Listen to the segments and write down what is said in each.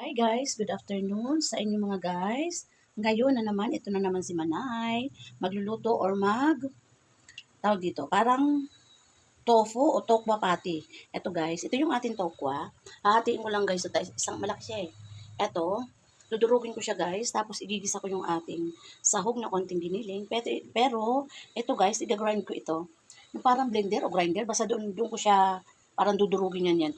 Hi guys, good afternoon sa inyo mga guys. Ngayon na naman, ito na naman si Manay. Magluluto or tawag dito, parang tofu o tokwa patty. Ito guys, ito yung ating tokwa. Hahatiin ko lang guys, ito, isang malaki siya eh. Ito, dudurugin ko siya guys, tapos igigisa ko yung ating sahog na konting giniling. Pero ito guys, i-grind ko ito. Yung parang blender o grinder, basta doon ko siya parang dudurugin yan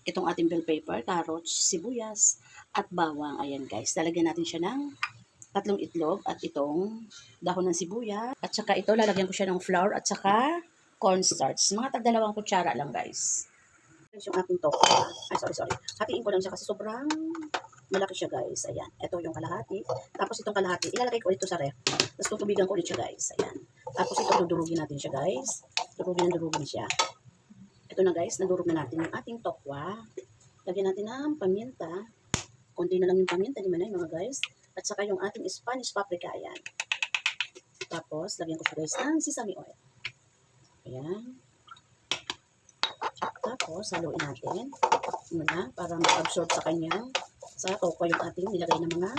itong ating bell pepper, carrots, sibuyas, at bawang. Ayan guys, lalagyan natin siya ng 3 itlog at itong dahon ng sibuyas. At saka ito, lalagyan ko siya ng flour at saka cornstarch. Mga tag-2 kutsara lang guys. Guys, yung ating toko. Ay, sorry. Hatiin ko lang siya kasi sobrang malaki siya guys. Ayan, ito yung kalahati. Tapos itong kalahati, ilalagay ko ito sa ref. Tapos tutubigan ko ulit siya guys. Ayan. Tapos ito, dudurugin natin siya guys. Durugin siya. Ito na guys, nadurog na natin yung ating tokwa. Lagyan natin ng paminta. Konti na lang yung paminta, di man mga guys. At saka yung ating Spanish paprika, ayan. Tapos, lagyan ko siya guys ng sesame oil. Ayan. Tapos, haluin natin. Muna, para mag-absorb sa kanyang sa tokwa yung ating nilagay na mga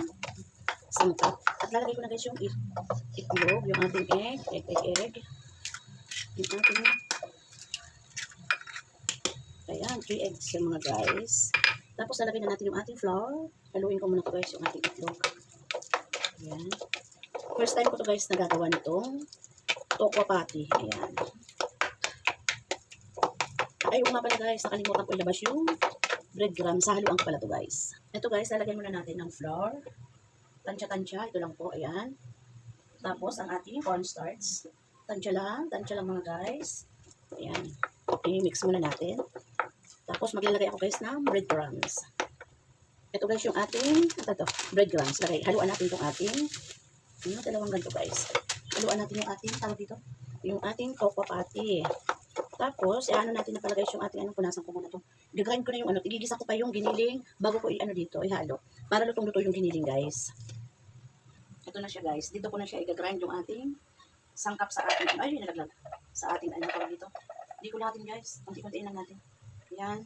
sangkap. At lalagay ko na guys yung itlog, yung ating egg. Yung ating ayan, 3 eggs yung mga guys. Tapos lalagay na natin yung ating flour. Haluin ko muna ko guys yung ating itlog. Ayan. First time ko to guys nagagawa nitong tokwa patty. Ayan. Ay, nga pala guys, nakalimutan ko ilabas yung breadcrumbs. Sa haluan ko pala to guys. Ito guys, lalagyan muna natin ng flour. Tansya-tansya. Ito lang po. Ayan. Tapos ang ating cornstarch. Tansya lang mga guys. Ayan. I-mix muna natin. Tapos maglalagay ako guys ng breadcrumbs. Ito guys yung ating breadcrumbs. Haluan natin itong ating dalawang ganito guys. Haluan natin yung ating tawag dito. Yung ating tokwa patty. Tapos ano natin na pala guys yung ating punasan ko muna to. Gagrind ko na yung igigisa ko pa yung giniling bago ko dito ihalo. Para lutong-luto yung giniling guys. Ito na siya guys. Dito ko na siya i-grind yung ating sangkap sa ating nalaglag sa ating tawag dito. Hindi ko natin guys. Kunti-kuntiin lang natin. Yan.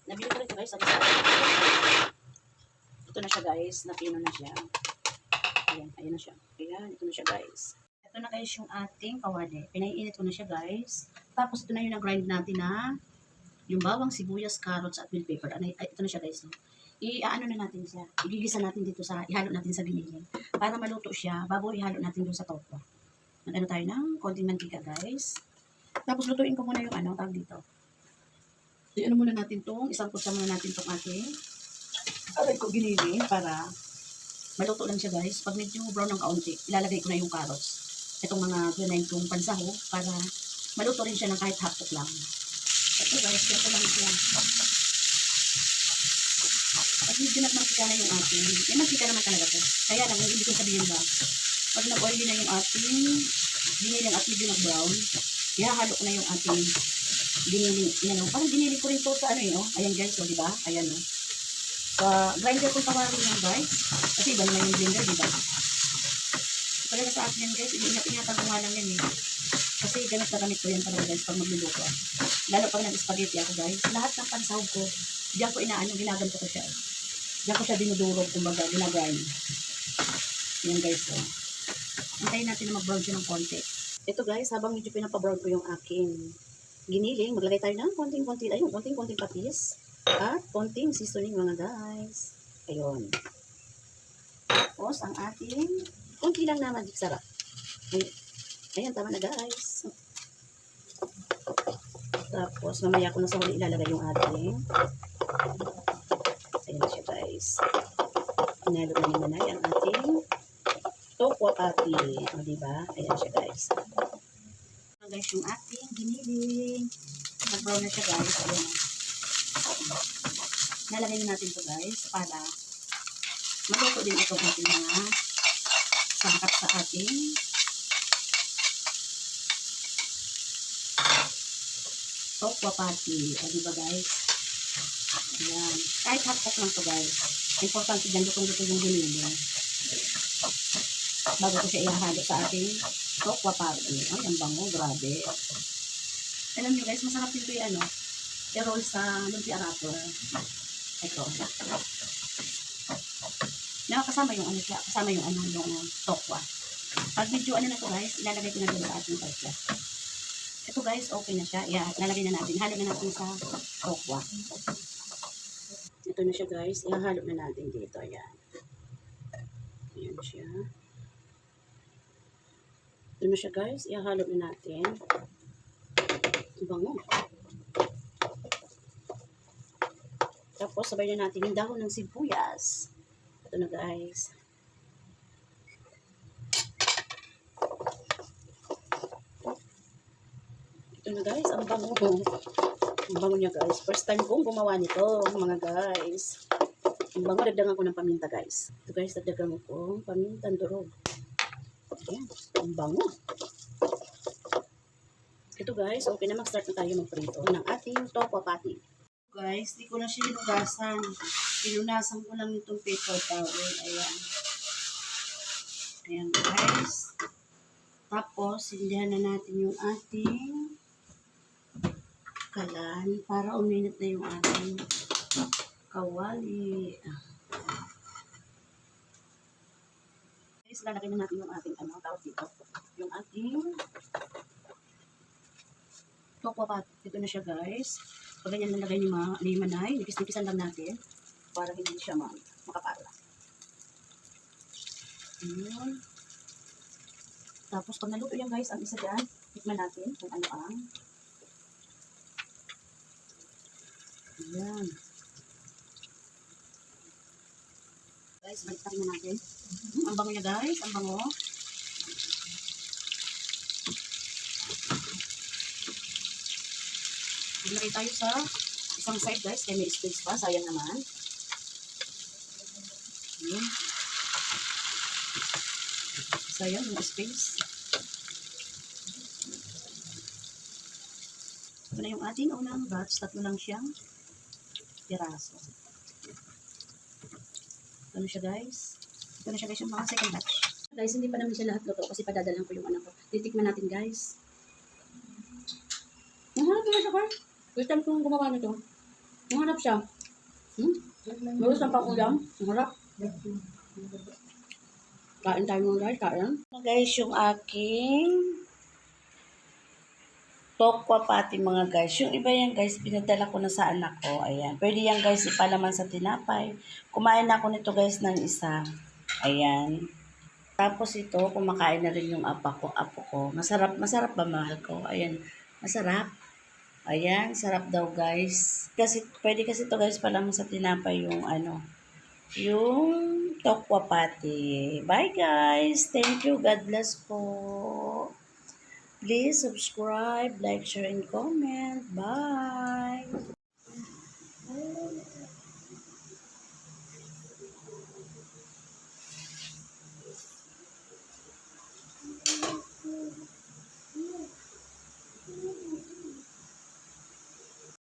Nabili ko rin ito guys. Ito na siya guys. Napino na siya. Ayan. Ayan na siya. Ayan. Ito na siya guys. Ito na guys yung ating kawali. Pinaiinit ko na siya guys. Tapos ito na yung nag-grind natin na yung bawang, sibuyas, carrots at bell pepper. Ito na siya guys. Ano na natin siya. Igigisa natin dito ihalo natin sa giniling. Para maluto siya bago ihalo natin doon sa tokwa. Mag-ano tayo ng konting mantika guys. Tapos lutuin ko muna yung tawag dito. Muna natin isang kutsa muna natin itong ating giniling para maluto lang siya guys. Pag medyo brown ng kaunti, ilalagay ko na yung carrots. Itong mga ginayin kong pansaho para maluto rin siya ng kahit hapok lang. Ito guys, ito lang siya. Pag medyo nagmantika na yung ating, may mantika naman talaga to. Kaya lang, hindi ko sabihin ba, pag nag-oily na yung ating giniling at medyo nag-brown, ihahalo ko na yung ating giniling. Parang giniling ko rin to sa ayan guys, diba? Ayan sa grinder kong tawarin yan guys. Kasi iba naman yung blender, diba? Talaga sa akin yan guys, ingat-ingatan ko nga lang yan eh. Kasi ganit na gamit ko yan talaga guys pag magluluto. Lalo pag nag-spaghetti ako guys, lahat ng pansahog ko, diyan ko ginaganto ko siya. Diyan ko siya dinudurog, kumbaga, ginagrind. Yan guys, antayin natin na mag-brown siya ng konti. Ito guys, habang medyo pinapabrown ko yung aking giniling, maglagay tayo ng konting patis at konting seasoning mga guys. Ayun. Tapos ang ating konti lang na magic sarap. Ayan, tama na guys. Tapos mamaya ko na sa huli ilalagay yung ating ayan na siya guys. Inalo na ni Manay ang ating tokwa patty. O diba? Ayan siya guys. Guys, yung ating giniling. Nag-brown na siya guys. Ayan. Nalagay natin to guys para maluto din itong ating mga sangkap sa ating tokwa patty. O diba guys? Ayan. Kahit hotpot lang to guys. Importante dyan lutong-lutong yung giniling. Bago ko siya ihahalo sa ating tokwa patty. Ay, ang bango. Grabe. Alam nyo guys, masarap dito yung Pero sa lumpia wrapper, ito. Nakakasama yung ano siya, kasama yung ano, yung tokwa. Pag medyo ano na to guys, ilalagay ko na doon sa ating pasta. Ito guys, okay na siya. Ilalagay na natin. Halo na natin sa tokwa. Ito na siya guys. Ihahalo na natin dito. Ayan. Ayan siya. Ito na siya guys. Ihahalo na natin. Bango. Tapos sabay na natin yung dahon ng sibuyas. Ito na guys. Ito na guys. Ang bango. Ang bango niya guys. First time kong gumawa nito mga guys. Ang bango. Dagdagan ko ng paminta guys. Ito guys. Dagdagan ko pamintang durog. Ayan. Ang bango. Ito guys, okay na mag-start na tayo magprito ng ating tokwa patty. Guys, di ko na siya hinugasan. Pinunasan ko lang itong paper towel. Ayan. Ayan guys. Tapos, sindihan na natin yung ating kalan para uminit na yung ating kawali. Guys, lalagay na natin yung ating tawag dito. Yung ating tokwa patty. Ito na siya guys. Pag ganyan nalagay ni Manay, nipis-nipisan lang natin para hindi siya makapala. Ayan. Tapos pag naluto yan guys, ang isa dyan, tikman natin kung ano ang. Ayan. Guys, balik na natin. Ang bango niya guys, ang bango. Ilagay tayo sa isang side guys, kaya may space pa, sayang naman. Ayan. Sayang yung space. Ito na yung ating unang batch, tatlo lang siyang piraso. Ito na siya guys. Ito na siya guys yung mga second batch. Guys, hindi pa naman siya lahat luto kasi padadalan ko yung anak ko. Titikman natin guys. Nahanap naman siya guys. First time kong gumawa nito. Nahanap siya. Mayroon siyang pang-ulam. Nahanap. Kain tayo mga guys. Kain. Guys, yung aking tokwa patty mga guys. Yung iba yan guys, pinadala ko na sa anak ko. Ayan. Pwede yan guys, ipalaman sa tinapay. Kumain na ako nito guys ng isa. Ayan. Tapos ito, kumakain na rin yung apo ko. Masarap ba mahal ko? Ayan. Masarap. Ayan, sarap daw guys. Kasi, pwede kasi to guys palaman sa tinapay yung yung tokwa patty. Bye guys. Thank you. God bless po. Please subscribe, like, share, and comment. Bye.